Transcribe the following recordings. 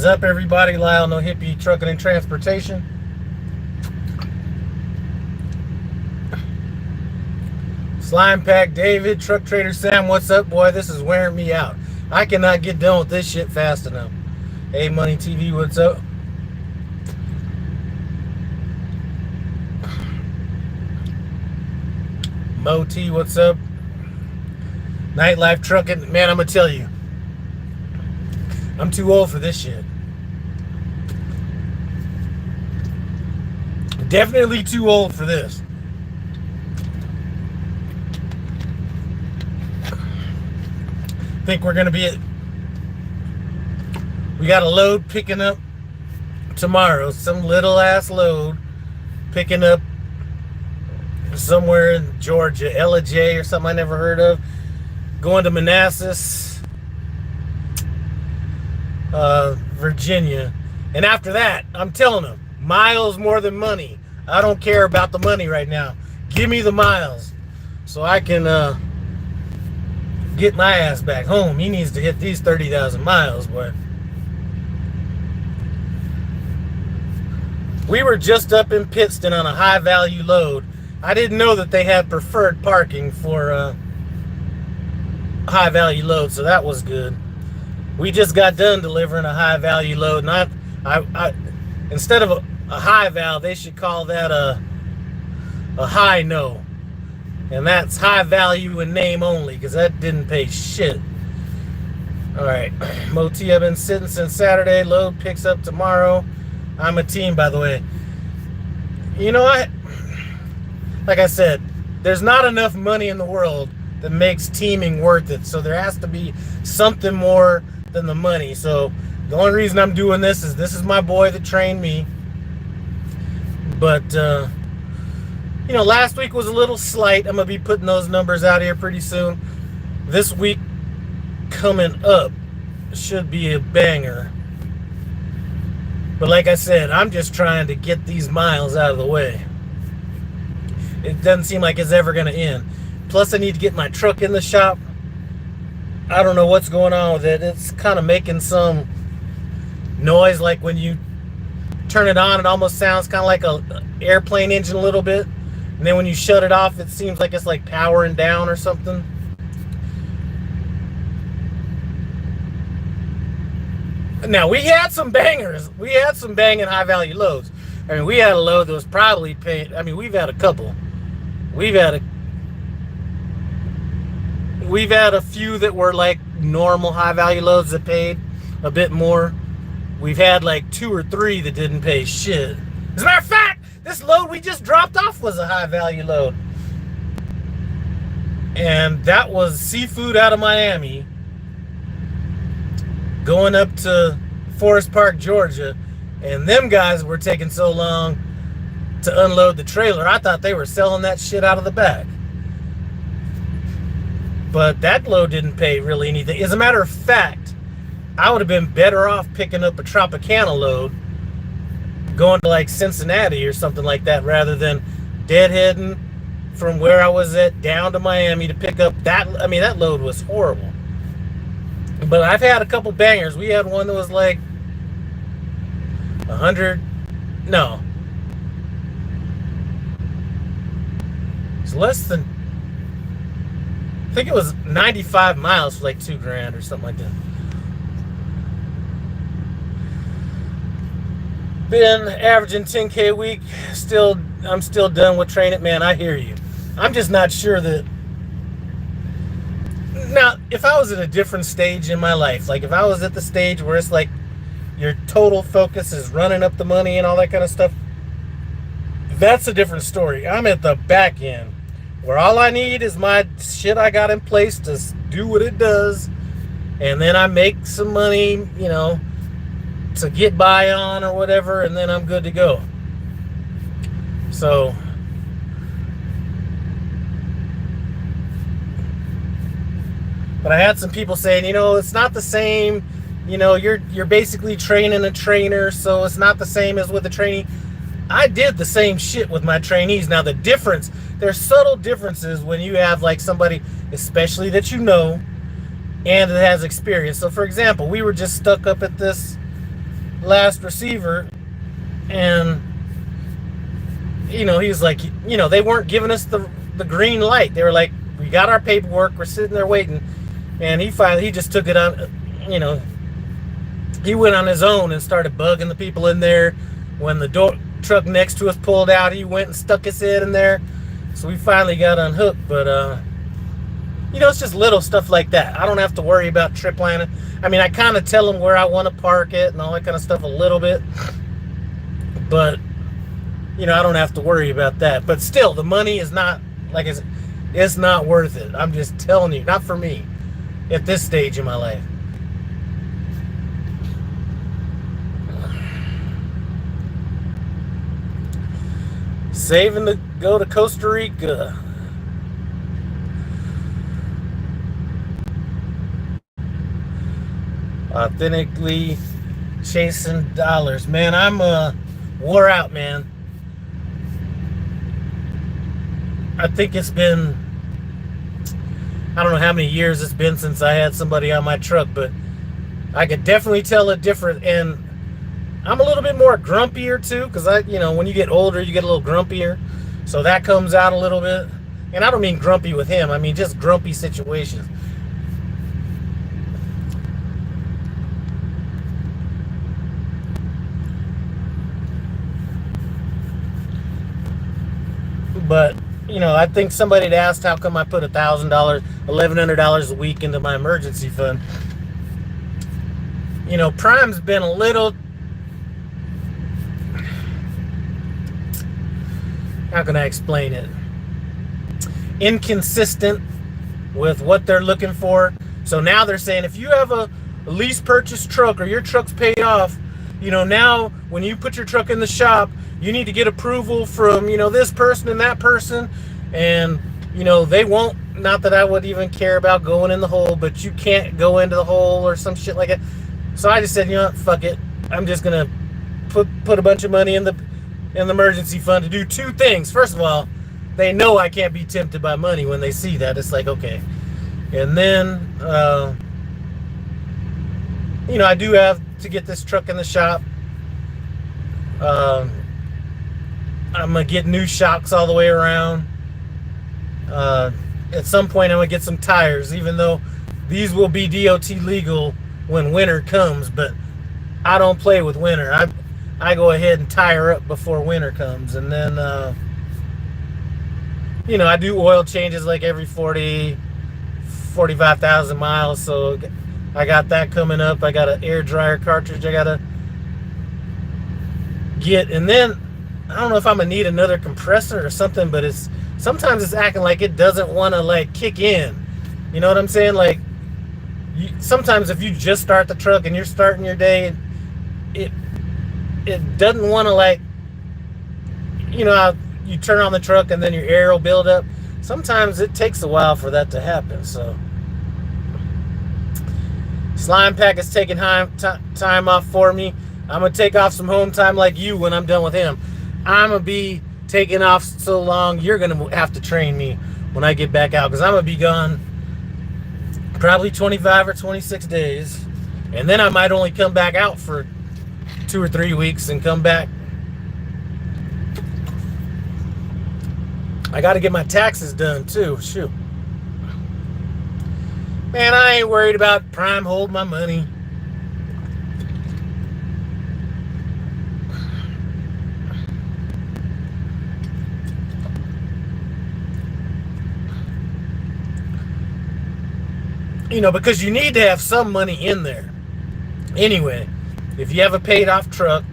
up, everybody? Lyle No Hippie Trucking and Transportation. Slime Pack David, Truck Trader Sam, what's up, boy? This is wearing me out. I cannot get done with this shit fast enough. Hey, Money TV, what's up? Mo T, what's up? Nightlife Trucking, man, I'm gonna tell you, I'm too old for this shit. Definitely too old for this. Think we're gonna be we got a load picking up tomorrow, some little ass load picking up somewhere in Georgia, LJ or something I never heard of, going to Manassas, Virginia, and after that, I'm telling them, miles more than money. I don't care about the money right now. Give me the miles so I can get my ass back home. He needs to hit these 30,000 miles, boy. We were just up in Pittston on a high value load. I didn't know that they had preferred parking for high value load, so that was good. We just got done delivering a high value load, and I instead of a high val, they should call that a high no. And that's high value in name only, because that didn't pay shit. Alright, Moti, I've been sitting since Saturday. Load picks up tomorrow. I'm a team, by the way. You know, like I said, there's not enough money in the world that makes teaming worth it. So there has to be something more than the money. So the only reason I'm doing this is my boy that trained me. But, you know, last week was a little slight. I'm going to be putting those numbers out here pretty soon. This week coming up should be a banger. But like I said, I'm just trying to get these miles out of the way. It doesn't seem like it's ever going to end. Plus, I need to get my truck in the shop. I don't know what's going on with it. It's kind of making some noise, like when you turn it on, it almost sounds kind of like an airplane engine a little bit. And then when you shut it off, it seems like it's like powering down or something. Now, we had some bangers. We had some banging high-value loads. I mean, we had a load that was probably paid. I mean, we've had a couple. We've had a few that were like normal high-value loads that paid a bit more. We've had like 2 or 3 that didn't pay shit. As a matter of fact, this load we just dropped off was a high-value load. And that was seafood out of Miami, going up to Forest Park, Georgia. And them guys were taking so long to unload the trailer, I thought they were selling that shit out of the back. But that load didn't pay really anything. As a matter of fact, I would have been better off picking up a Tropicana load, going to like Cincinnati or something like that, rather than deadheading from where I was at down to Miami to pick up that. I mean, that load was horrible. But I've had a couple bangers. We had one that was like 100, no, it's less than, I think it was 95 miles for like $2,000 or something like that. Been averaging 10K a week. I'm still done with training. Man, I hear you. I'm just not sure that. Now, if I was at a different stage in my life, like if I was at the stage where it's like your total focus is running up the money and all that kind of stuff, that's a different story. I'm at the back end where all I need is my shit I got in place to do what it does, and then I make some money, you know, to get by on or whatever, and then I'm good to go. So but I had some people saying, you know, it's not the same, you know, you're basically training a trainer, so it's not the same as with a trainee. I did the same shit with my trainees. Now the difference, there's subtle differences when you have like somebody, especially that you know, and that has experience. So for example, we were just stuck up at this last receiver, and he was like, they weren't giving us the green light. They were like, we got our paperwork, we're sitting there waiting, and he just took it on. He went on his own and started bugging the people in there. When the truck next to us pulled out, he went and stuck his head in there. So we finally got unhooked. But it's just little stuff like that. I don't have to worry about trip planning. I mean, I kind of tell them where I want to park it and all that kind of stuff a little bit, but I don't have to worry about that. But still, the money is not, like, it's not worth it. I'm just telling you, not for me at this stage in my life. Saving to go to Costa Rica. Authentically chasing dollars. Man, I'm wore out, man. I think it's been, I don't know how many years it's been since I had somebody on my truck, but I could definitely tell a difference. And I'm a little bit more grumpier too, because when you get older, you get a little grumpier. So that comes out a little bit. And I don't mean grumpy with him. I mean just grumpy situations. But, I think somebody had asked how come I put $1,000, $1,100 a week into my emergency fund. Prime's been a little, how can I explain it? Inconsistent with what they're looking for. So now they're saying if you have a lease purchase truck or your truck's paid off, now when you put your truck in the shop, you need to get approval from, this person and that person. And, they won't, not that I would even care about going in the hole, but you can't go into the hole or some shit like that. So I just said, fuck it. I'm just going to put a bunch of money in the emergency fund to do two things. First of all, they know I can't be tempted by money when they see that. It's like, okay. And then, I do have to get this truck in the shop. I'm going to get new shocks all the way around. At some point, I'm going to get some tires, even though these will be DOT legal when winter comes. But I don't play with winter. I go ahead and tire up before winter comes. And then, I do oil changes like every 45,000 miles. So I got that coming up. I got an air dryer cartridge I got to get. And then, I don't know if I'm going to need another compressor or something, but sometimes it's acting like it doesn't want to, like, kick in. You know what I'm saying? Like, sometimes if you just start the truck and you're starting your day, it doesn't want to, like, how you turn on the truck and then your air will build up. Sometimes it takes a while for that to happen. So Slime Pack is taking time off for me. I'm going to take off some home time like you when I'm done with him. I'm going to be taking off so long, you're going to have to train me when I get back out, because I'm going to be gone probably 25 or 26 days. And then I might only come back out for 2 or 3 weeks and come back. I got to get my taxes done too. Shoot. Man, I ain't worried about Prime holding my money. Because you need to have some money in there. Anyway, if you have a paid off truck,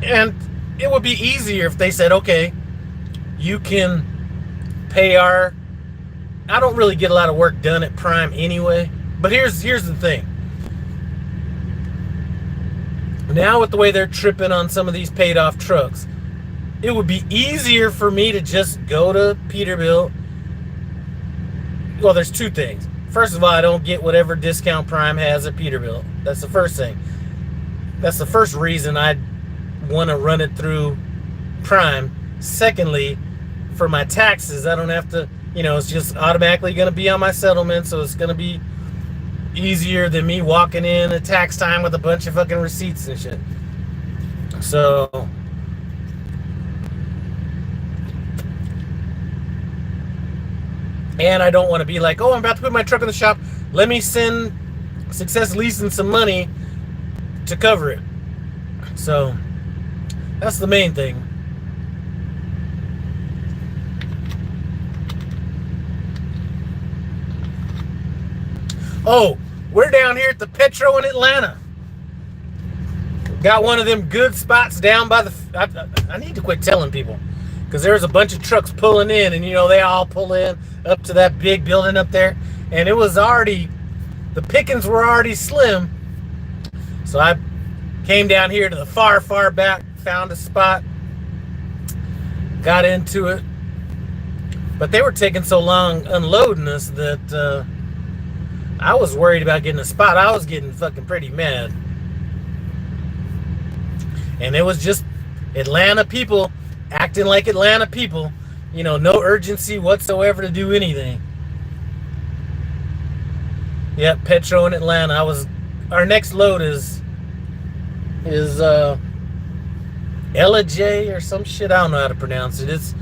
and it would be easier if they said, okay, you can pay I don't really get a lot of work done at Prime anyway, but here's the thing. Now with the way they're tripping on some of these paid off trucks, it would be easier for me to just go to Peterbilt. Well, there's two things. First of all, I don't get whatever discount Prime has at Peterbilt. That's the first thing. That's the first reason I'd want to run it through Prime. Secondly, for my taxes, I don't have to, it's just automatically going to be on my settlement, so it's going to be easier than me walking in at tax time with a bunch of fucking receipts and shit. So and I don't want to be like, oh, I'm about to put my truck in the shop. Let me send Success Leasing some money to cover it. So that's the main thing. Oh, we're down here at the Petro in Atlanta. Got one of them good spots down by the... I need to quit telling people. Because there's a bunch of trucks pulling in. And, you know, they all pull in up to that big building up there. And it was already... The pickings were already slim. So I came down here to the far, far back. Found a spot. Got into it. But they were taking so long unloading us that... I was worried about getting a spot. I was getting fucking pretty mad. And it was just Atlanta people acting like Atlanta people. You know, no urgency whatsoever to do anything. Yep, Petro in Atlanta. Our next load is Ella J or some shit. I don't know how to pronounce it. It's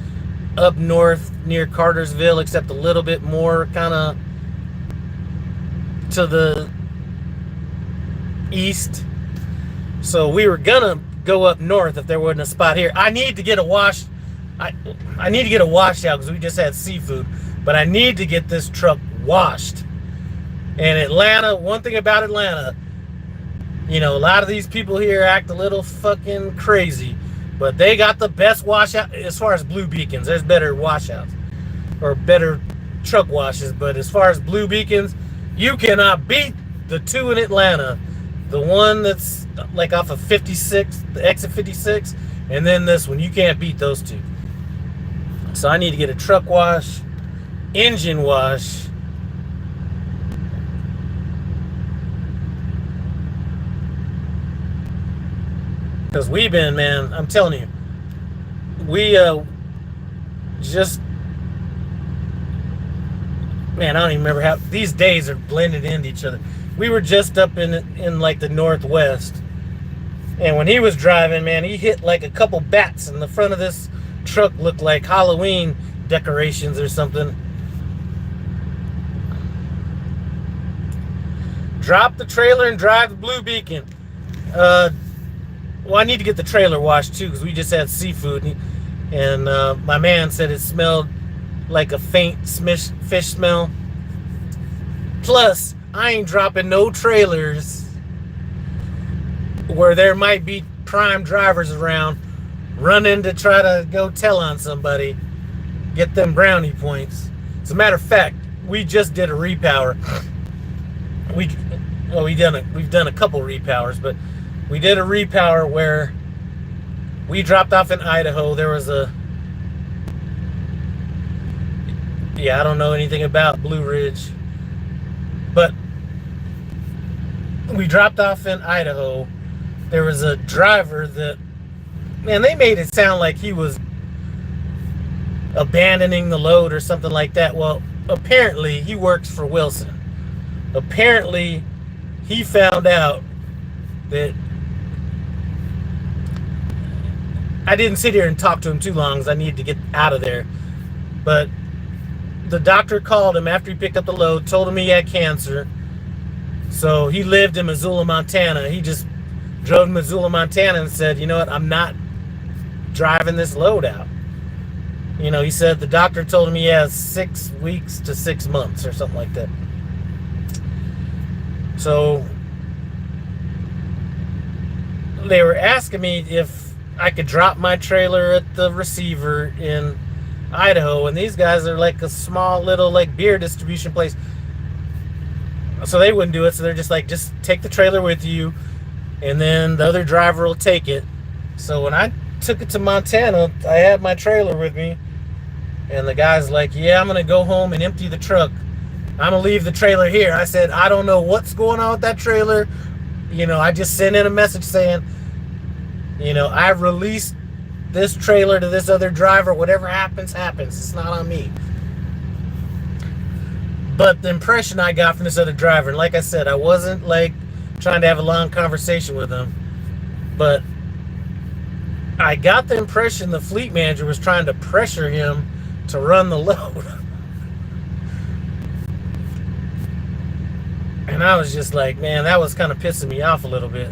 up north near Cartersville, except a little bit more kind of to the east. So we were gonna go up north if there wasn't a spot here. I need to get a wash. I need to get a washout because we just had seafood. But I need to get this truck washed. And Atlanta, one thing about Atlanta, you know, a lot of these people here act a little fucking crazy. But they got the best washout as far as blue beacons. There's better washouts or better truck washes. But as far as blue beacons, you cannot beat the two in Atlanta. The one that's like off of 56, the exit 56, and then this one. You can't beat those two. So I need to get a truck wash, engine wash, because we've been, man, I'm telling you, we just, man, I don't even remember how these days are blended into each other. We were just up in like the Northwest, and when he was driving, man, he hit like a couple bats in the front of this truck. Looked like Halloween decorations or something. Drop the trailer and drive the blue beacon. Well, I need to get the trailer washed too because we just had seafood, and my man said it smelled like a faint fish smell. Plus, I ain't dropping no trailers where there might be prime drivers around running to try to go tell on somebody, get them brownie points. As a matter of fact, we just did a repower. We've done a couple repowers, but we did a repower where we dropped off in Idaho. There was I don't know anything about Blue Ridge, but we dropped off in Idaho. There was a driver that, man, they made it sound like he was abandoning the load or something like that. Well, apparently he works for Wilson. Apparently he found out that I didn't sit here and talk to him too long because I needed to get out of there. But the doctor called him after he picked up the load, told him he had cancer. So he lived in Missoula, Montana. He just drove to Missoula, Montana and said, you know what, I'm not driving this load out. You know, he said the doctor told him he has 6 weeks to 6 months or something like that. So they were asking me if I could drop my trailer at the receiver in Idaho, and these guys are like a small little like beer distribution place, so they wouldn't do it. So they're just like, just take the trailer with you, and then the other driver will take it. So when I took it to Montana, I had my trailer with me, and the guy's like, yeah, I'm gonna go home and empty the truck. I'm gonna leave the trailer here. I said, I don't know what's going on with that trailer. You know, I just sent in a message saying, you know, I've released this trailer to this other driver. Whatever happens, happens. It's not on me. But the impression I got from this other driver, and like I said, I wasn't like trying to have a long conversation with him, but I got the impression the fleet manager was trying to pressure him to run the load. And I was just like, man, that was kind of pissing me off a little bit.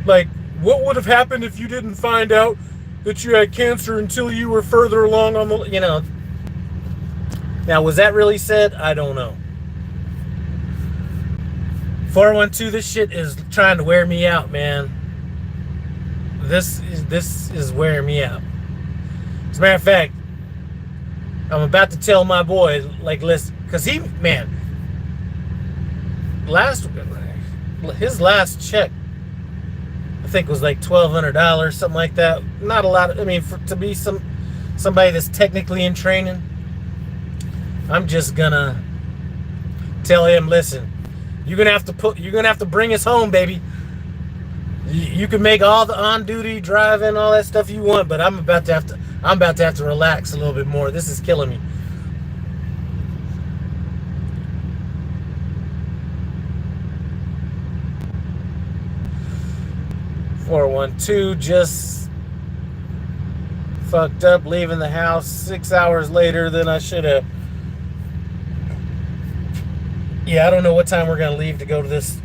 Like, what would have happened if you didn't find out that you had cancer until you were further along on the, you know. Now, was that really said? I don't know. 412, this shit is trying to wear me out, man. This is wearing me out. As a matter of fact, I'm about to tell my boy, like, listen, because he, man, his last check, I think, was like $1,200, something like that. Not a lot. I mean, to be somebody that's technically in training, I'm just gonna tell him, listen, you're gonna have to bring us home, baby. You can make all the on-duty driving, all that stuff you want, but I'm about to have to relax a little bit more. This is killing me. $412 just fucked up leaving the house 6 hours later than I should have. Yeah, I don't know what time we're gonna leave to go to this.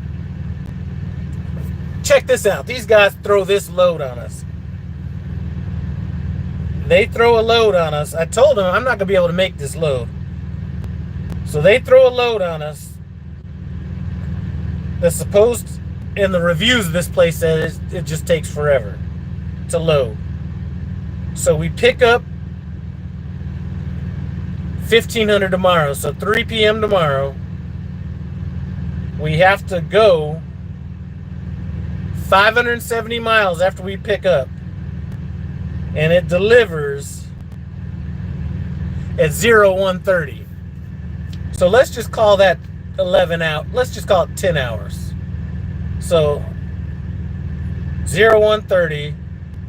Check this out. These guys throw this load on us. They throw a load on us. I told them I'm not gonna be able to make this load. So they throw a load on us that's supposed, in the reviews of this place, says it just takes forever to load. So we pick up 1500 tomorrow. So 3 p.m. tomorrow, we have to go 570 miles after we pick up, and it delivers at 0130. So let's just call that 11 out. Let's just call it 10 hours. So 0130,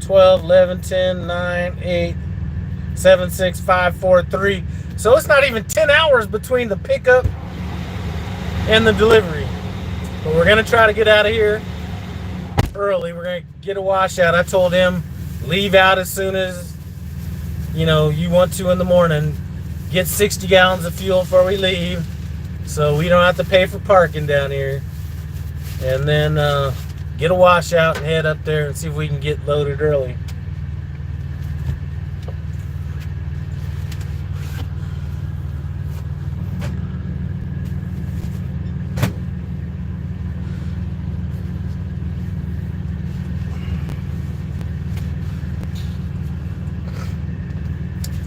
12, 11, 10, 9, 8, 7, 6, 5, 4, 3. So it's not even 10 hours between the pickup and the delivery. But we're gonna try to get out of here early. We're gonna get a washout. I told him leave out as soon as you want to in the morning. Get 60 gallons of fuel before we leave, so we don't have to pay for parking down here. And then get a washout and head up there and see if we can get loaded early.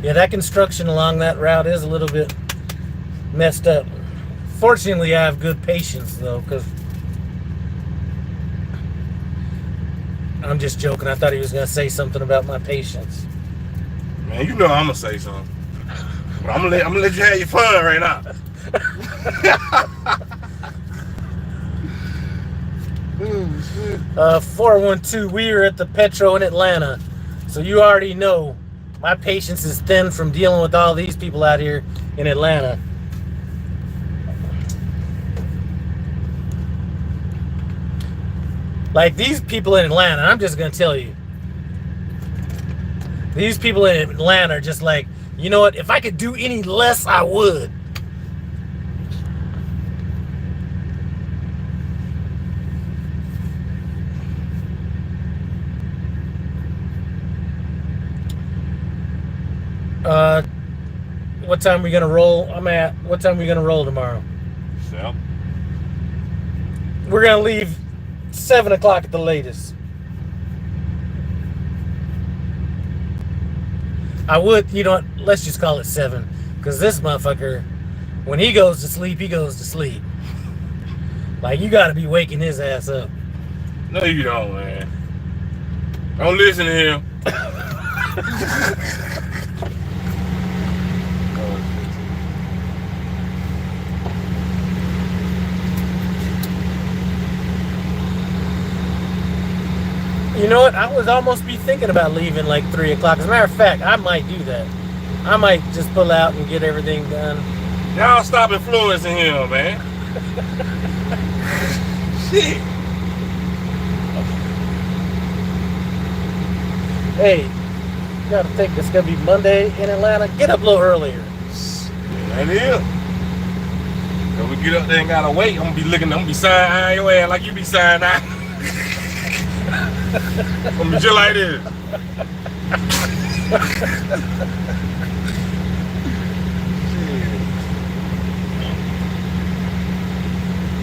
Yeah, that construction along that route is a little bit messed up. Fortunately, I have good patience, though, because I'm just joking. I thought he was going to say something about my patience. Man, you know I'm going to say something. But I'm going to let you have your fun right now. 412, we are at the Petro in Atlanta. So you already know my patience is thin from dealing with all these people out here in Atlanta. Like, these people in Atlanta, I'm just going to tell you. These people in Atlanta are just like, you know what? If I could do any less, I would. What time are we gonna roll? What time are we gonna roll tomorrow? So, we're gonna leave 7 o'clock at the latest. I would, let's just call it 7, because this motherfucker, when he goes to sleep, he goes to sleep. Like, you gotta be waking his ass up. No, you don't, man. Don't listen to him. You know what? I would almost be thinking about leaving like 3 o'clock. As a matter of fact, I might do that. I might just pull out and get everything done. Y'all stop influencing him, man. Shit. Hey, you gotta think it's gonna be Monday in Atlanta. Get up a little earlier. That is. So we get up there and gotta wait. I'm gonna be signing your ass like you be signing out. I'm gonna be just like this.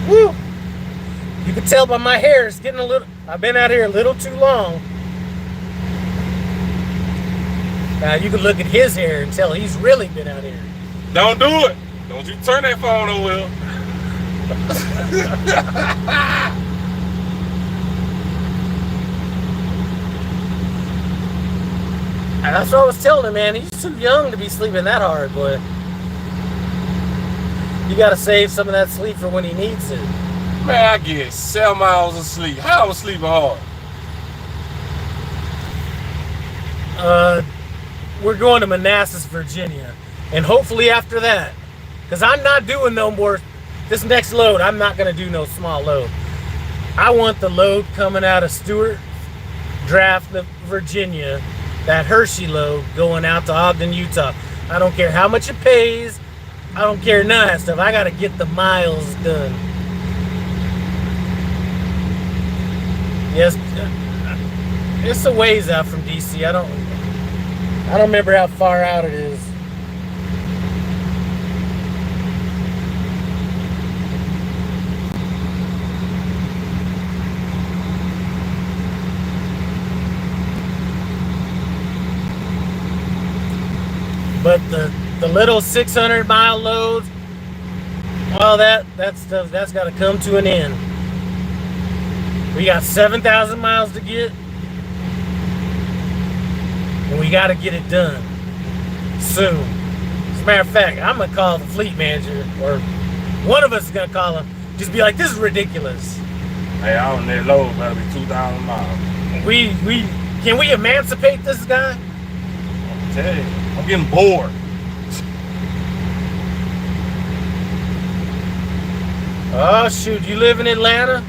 Woo! You can tell by my hair, it's getting a little. I've been out here a little too long. Now you can look at his hair and tell he's really been out here. Don't do it. Don't you turn that phone over. And that's what I was telling him, man. He's too young to be sleeping that hard, boy. You gotta save some of that sleep for when he needs it. Man, I get 7 hours of sleep. How I was sleeping hard? We're going to Manassas, Virginia. And hopefully after that, because I'm not doing no more, this next load, I'm not going to do no small load. I want the load coming out of Stewart, Draft, Virginia, that Hershey load going out to Ogden, Utah. I don't care how much it pays. I don't care none of that stuff. I got to get the miles done. Yes, it's a ways out from DC. I don't remember how far out it is. But the little 600-mile loads, all that stuff, that's got to come to an end. We got 7,000 miles to get, and we got to get it done soon. As a matter of fact, I'm going to call the fleet manager, or one of us is going to call him, just be like, this is ridiculous. Hey, I on that load better be 2,000 miles. Can we emancipate this guy? I'm telling you, I'm getting bored. Oh, shoot, you live in Atlanta?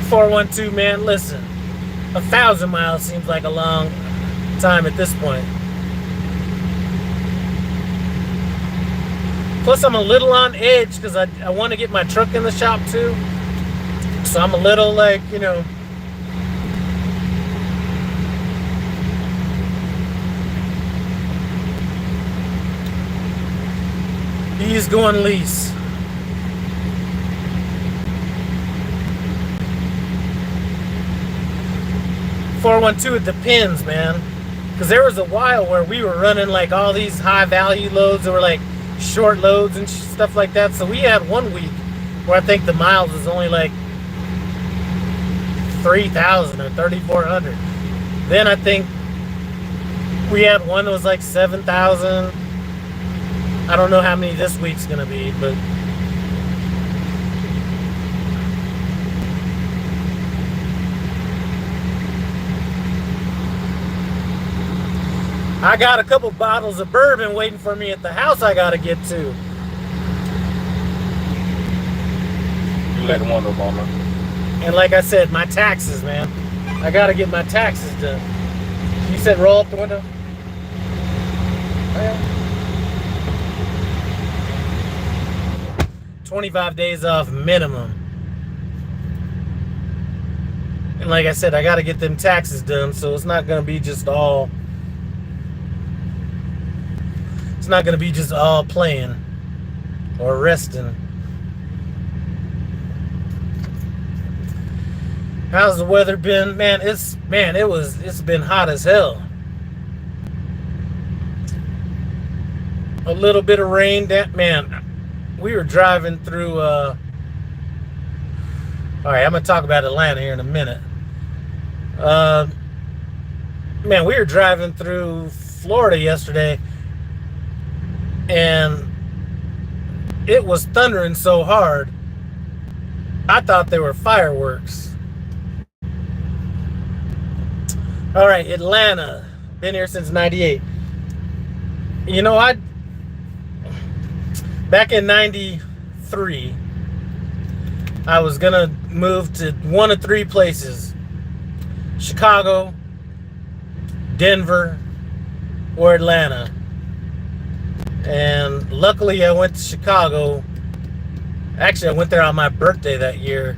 .412, man, listen. 1,000 miles seems like a long time at this point. Plus, I'm a little on edge because I want to get my truck in the shop too. So I'm a little like, you know. He's going lease. .412, it depends, man. Because there was a while where we were running like all these high value loads that were like short loads and stuff like that. So we had 1 week where I think the miles was only like 3,000 or 3,400. Then I think we had one that was like 7,000. I don't know how many this week's gonna be, but I got a couple bottles of bourbon waiting for me at the house I gotta get to. You let them on, Obama. And like I said, my taxes, man. I gotta get my taxes done. You said roll up the window? Oh, yeah. 25 days off minimum. And like I said, I got to get them taxes done, so it's not going to be just all playing or resting. How's the weather been? Man, it's been hot as hell. A little bit of rain, man. We were driving through, all right, I'm going to talk about Atlanta here in a minute. Man, we were driving through Florida yesterday, and it was thundering so hard, I thought they were fireworks. All right, Atlanta. Been here since '98. You know, back in '93, I was gonna move to one of three places: Chicago, Denver, or Atlanta. And luckily I went to Chicago. Actually, I went there on my birthday that year,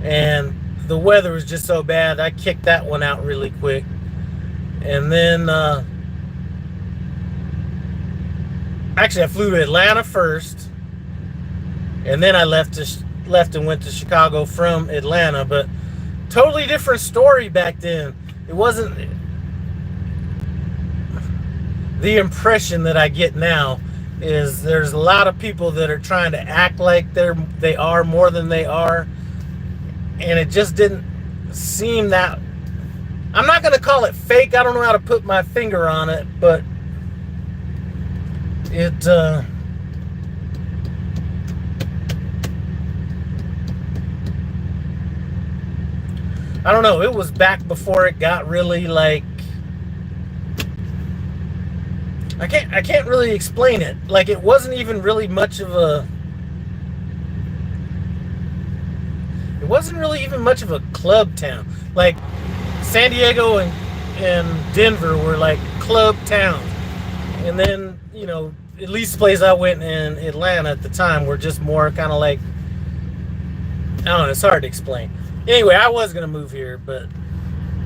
and the weather was just so bad I kicked that one out really quick. And then actually I flew to Atlanta first, and then I left and went to Chicago from Atlanta. But totally different story back then. It wasn't the impression that I get now. Is there's a lot of people that are trying to act like they are more than they are, and it just didn't seem that. I'm not going to call it fake. I don't know how to put my finger on it, but it I don't know. It was back before it got really like, I can't really explain it. Like, it wasn't even really much of a, it wasn't really even much of a club town. Like, San Diego and Denver were like club towns. And then, you know, at least the place I went in Atlanta at the time were just more kind of like, I don't know, it's hard to explain. Anyway, I was going to move here, but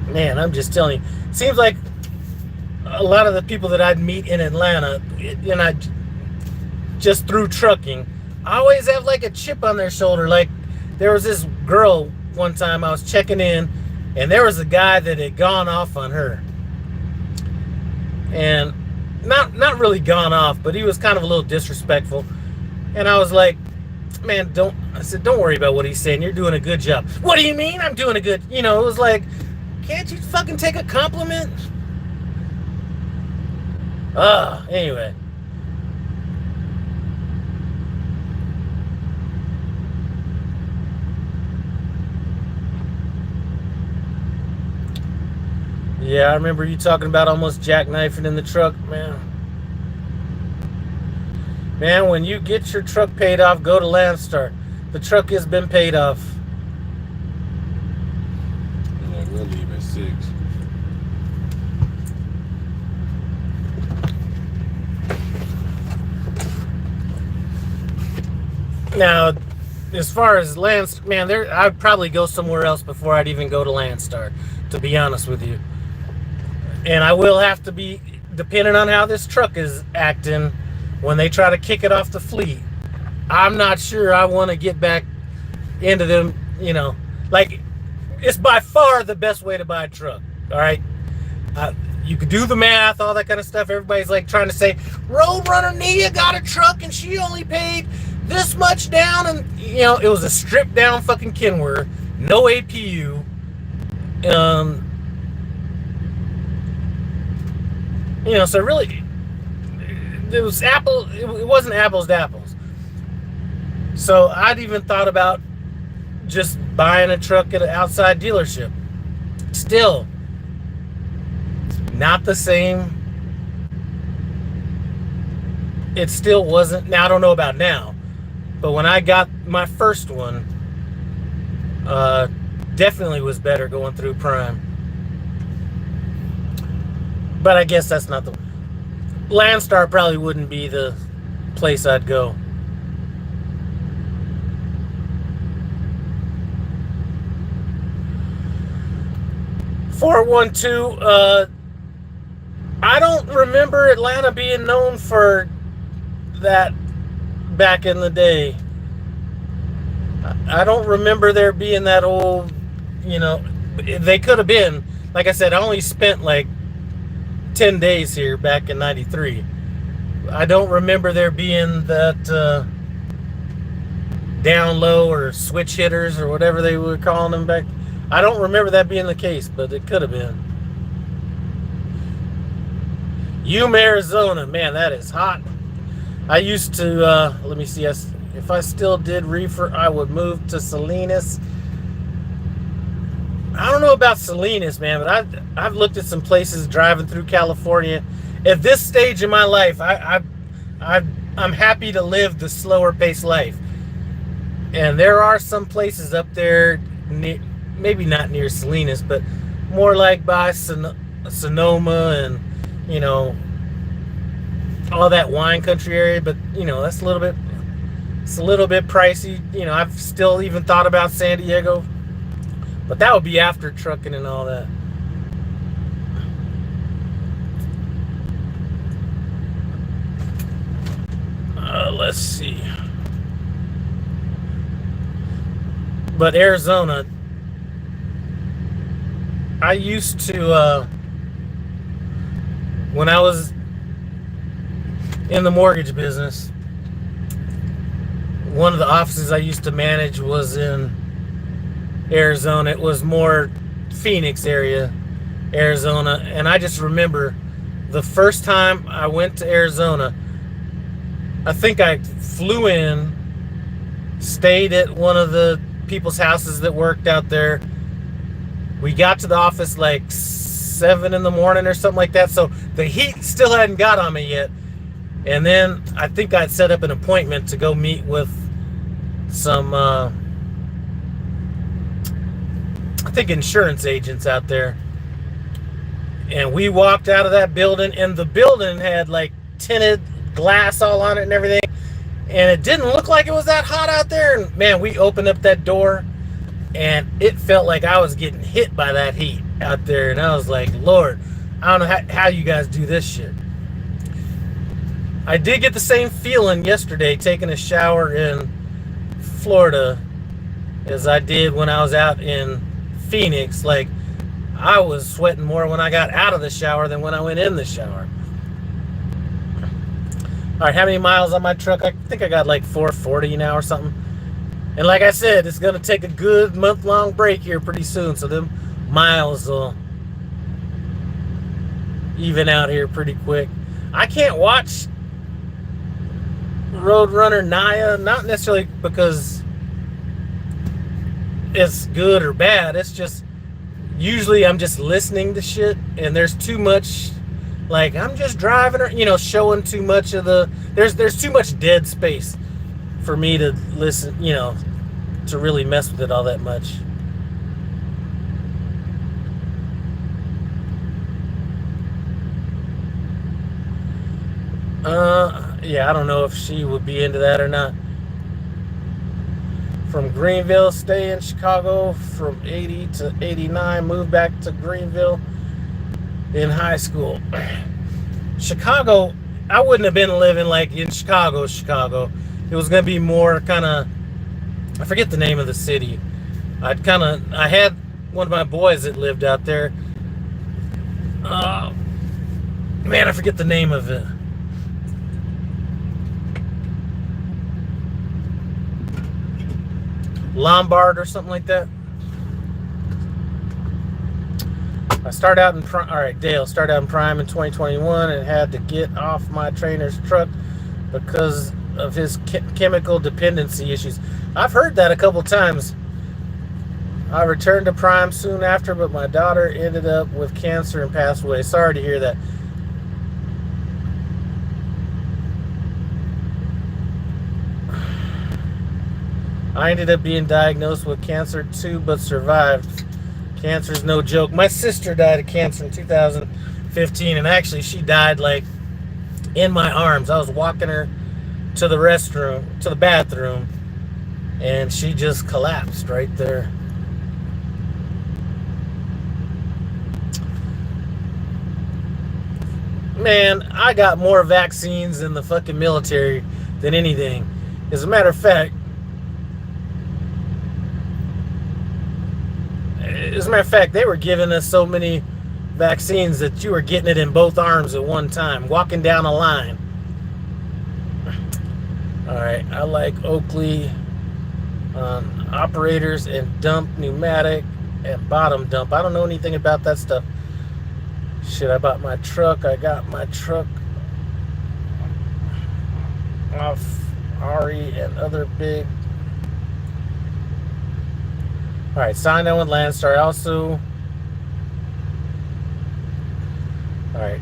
man, I'm just telling you, it seems like a lot of the people that I'd meet in Atlanta, and I just through trucking, I always have like a chip on their shoulder. Like, there was this girl one time I was checking in, and there was a guy that had gone off on her, and not really gone off, but he was kind of a little disrespectful. And I was like, man, don't worry about what he's saying. You're doing a good job. What do you mean I'm doing a good? You know, it was like, can't you fucking take a compliment? Anyway. Yeah, I remember you talking about almost jackknifing in the truck, man. Man, when you get your truck paid off, go to Landstar. The truck has been paid off. Yeah, we'll leave at 6. Now, as far as Landstar, man, I'd probably go somewhere else before I'd even go to Landstar, to be honest with you. And I will have to be, depending on how this truck is acting, when they try to kick it off the fleet, I'm not sure I want to get back into them, you know. Like, it's by far the best way to buy a truck, all right? You could do the math, all that kind of stuff. Everybody's like trying to say, Roadrunner Nia got a truck and she only paid this much down, and you know, it was a stripped down fucking Kenworth, no APU. You know, so really, it wasn't apples to apples. So I'd even thought about just buying a truck at an outside dealership. Still, not the same. It still wasn't. Now, I don't know about now, but when I got my first one, definitely was better going through Prime. But I guess that's not the... Landstar probably wouldn't be the place I'd go. $412, I don't remember Atlanta being known for that back in the day. I don't remember there being that old, you know, they could have been. Like I said, I only spent like 10 days here back in '93. I don't remember there being that down low or switch hitters or whatever they were calling them back. I don't remember that being the case, but it could have been. Yuma, Arizona, man, that is hot. I used to, let me see, if I still did reefer, I would move to Salinas. I don't know about Salinas, man, but I've looked at some places driving through California. At this stage in my life, I'm happy to live the slower paced life. And there are some places up there, maybe not near Salinas, but more like by Sonoma and, you know, all that wine country area. But, you know, it's a little bit pricey. You know, I've still even thought about San Diego, but that would be after trucking and all that. Let's see. But Arizona, I used to, when I was in the mortgage business, one of the offices I used to manage was in Arizona. It was more Phoenix area, Arizona. And I just remember the first time I went to Arizona, I think I flew in, stayed at one of the people's houses that worked out there. We got to the office like 7 in the morning or something like that. So the heat still hadn't got on me yet. And then I think I'd set up an appointment to go meet with some, I think insurance agents out there. And we walked out of that building, and the building had like tinted glass all on it and everything. And it didn't look like it was that hot out there. And man, we opened up that door, and it felt like I was getting hit by that heat out there. And I was like, Lord, I don't know how you guys do this shit. I did get the same feeling yesterday taking a shower in Florida as I did when I was out in Phoenix. Like, I was sweating more when I got out of the shower than when I went in the shower. All right, how many miles on my truck? I think I got like 440 now or something. And like I said, it's going to take a good month-long break here pretty soon, so them miles will even out here pretty quick. I can't watch Roadrunner Naya, not necessarily because it's good or bad. It's just usually I'm just listening to shit, and there's too much. Like, I'm just driving, or, you know, showing too much of the... There's too much dead space for me to listen, you know, to really mess with it all that much. Yeah, I don't know if she would be into that or not. From Greenville, stay in Chicago from 80 to 89, moved back to Greenville in high school. Chicago, I wouldn't have been living like in Chicago. It was going to be more kind of, I forget the name of the city. I had one of my boys that lived out there. Man, I forget the name of it. Lombard or something like that. Dale started out in Prime in 2021 and had to get off my trainer's truck because of his chemical dependency issues. I've heard that a couple times. I returned to Prime soon after, but my daughter ended up with cancer and passed away. Sorry to hear that. I ended up being diagnosed with cancer too, but survived. Cancer's no joke. My sister died of cancer in 2015, and actually she died like in my arms. I was walking her to the bathroom, and she just collapsed right there. Man, I got more vaccines in the fucking military than anything. As a matter of fact, they were giving us so many vaccines that you were getting it in both arms at one time, walking down a line. All right, I like Oakley operators and dump, pneumatic, and bottom dump. I don't know anything about that stuff. Shit, I bought my truck. I got my truck off Ari and other big All right, signed on with Landstar. Also, all right.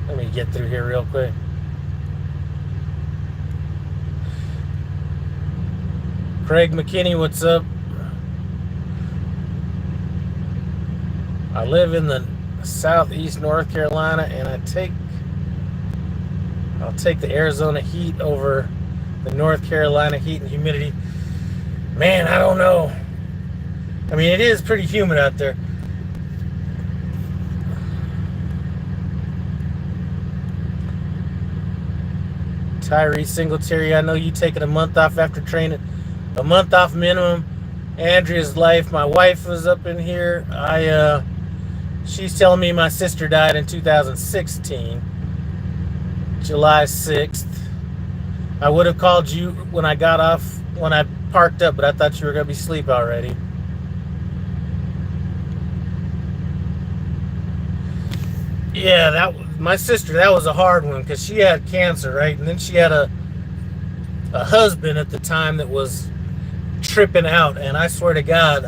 Let me get through here real quick. Craig McKinney, what's up? I live in the southeast North Carolina, and I'll take the Arizona heat over the North Carolina heat and humidity. Man, I don't know. I mean, it is pretty humid out there. Tyree Singletary, I know you taking a month off after training. A month off minimum. Andrea's life. My wife was up in here. She's telling me my sister died in 2016, July 6th. I would have called you when I got off, when I parked up, but I thought you were going to be asleep already. Yeah, my sister, that was a hard one because she had cancer, right? And then she had a husband at the time that was tripping out, and I swear to God,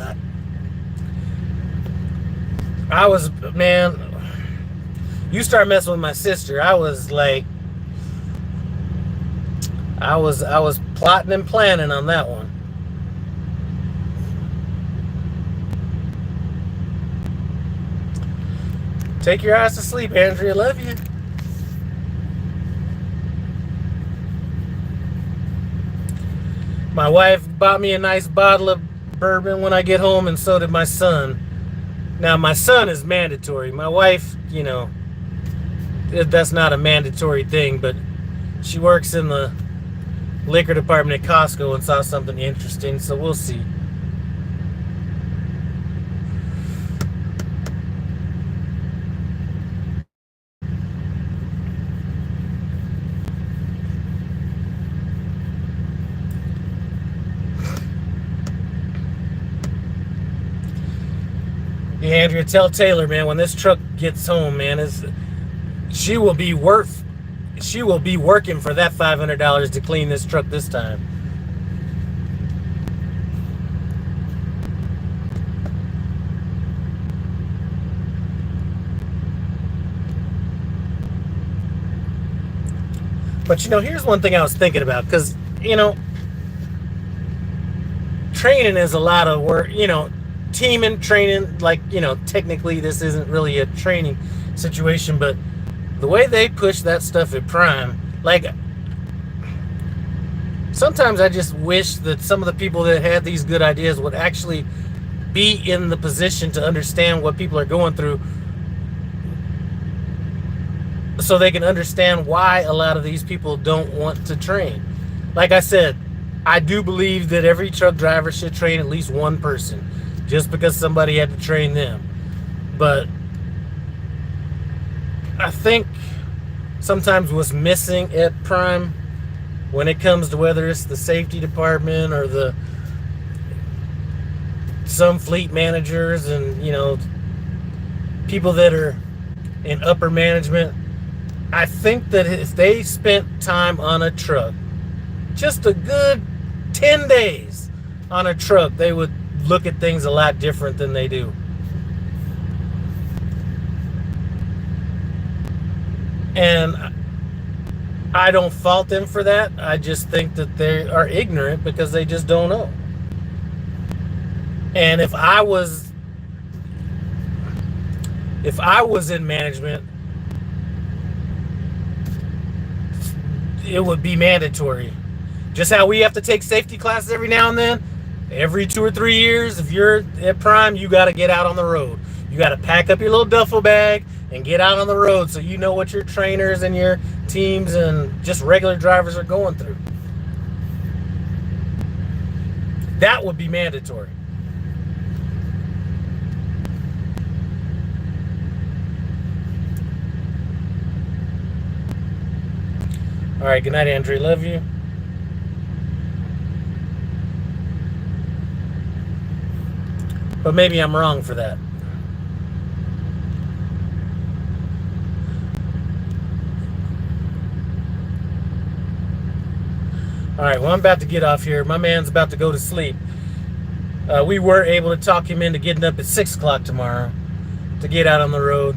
I was, man, you start messing with my sister, I was like, I was plotting and planning on that one. Take your ass to sleep, Andrea. Love you. My wife bought me a nice bottle of bourbon when I get home, and so did my son. Now, my son is mandatory. My wife, you know, that's not a mandatory thing, but she works in the liquor department at Costco and saw something interesting, so we'll see. Yeah, Andrea, tell Taylor, man, when this truck gets home, man, she will be working for that $500 to clean this truck this time. But, you know, here's one thing I was thinking about, because, you know, training is a lot of work, you know, teaming, training, like, you know, technically this isn't really a training situation, but the way they push that stuff at Prime, like, sometimes I just wish that some of the people that had these good ideas would actually be in the position to understand what people are going through, so they can understand why a lot of these people don't want to train. Like I said, I do believe that every truck driver should train at least one person, just because somebody had to train them. But I think sometimes what's missing at Prime, when it comes to whether it's the safety department or some fleet managers and, you know, people that are in upper management, I think that if they spent time on a truck, just a good 10 days on a truck, they would look at things a lot different than they do. And I don't fault them for that. I just think that they are ignorant because they just don't know. And if I was in management, it would be mandatory. Just how we have to take safety classes every now and then, every 2 or 3 years, if you're at Prime, you got to get out on the road. You got to pack up your little duffel bag and get out on the road so you know what your trainers and your teams and just regular drivers are going through. That would be mandatory. All right, good night, Andrew. Love you. But maybe I'm wrong for that. All right, well, I'm about to get off here. My man's about to go to sleep. We were able to talk him into getting up at 6 o'clock tomorrow to get out on the road.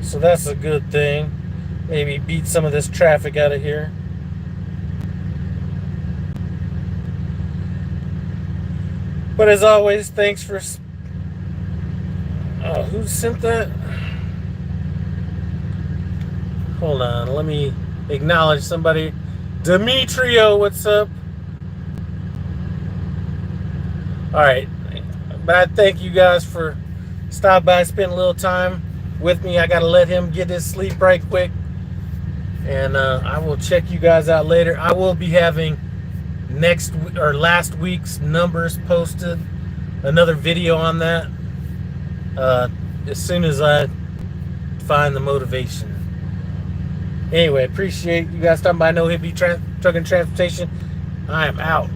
So that's a good thing. Maybe beat some of this traffic out of here. But as always, thanks for... Oh, who sent that? Hold on, let me acknowledge somebody. Demetrio, what's up? Alright, but I thank you guys for stopping by and spending a little time with me. I gotta let him get his sleep right quick. And I will check you guys out later. I will be having last week's numbers posted. Another video on that. As soon as I find the motivation. Anyway, appreciate you guys stopping by No Hippie Truck and Transportation. I am out.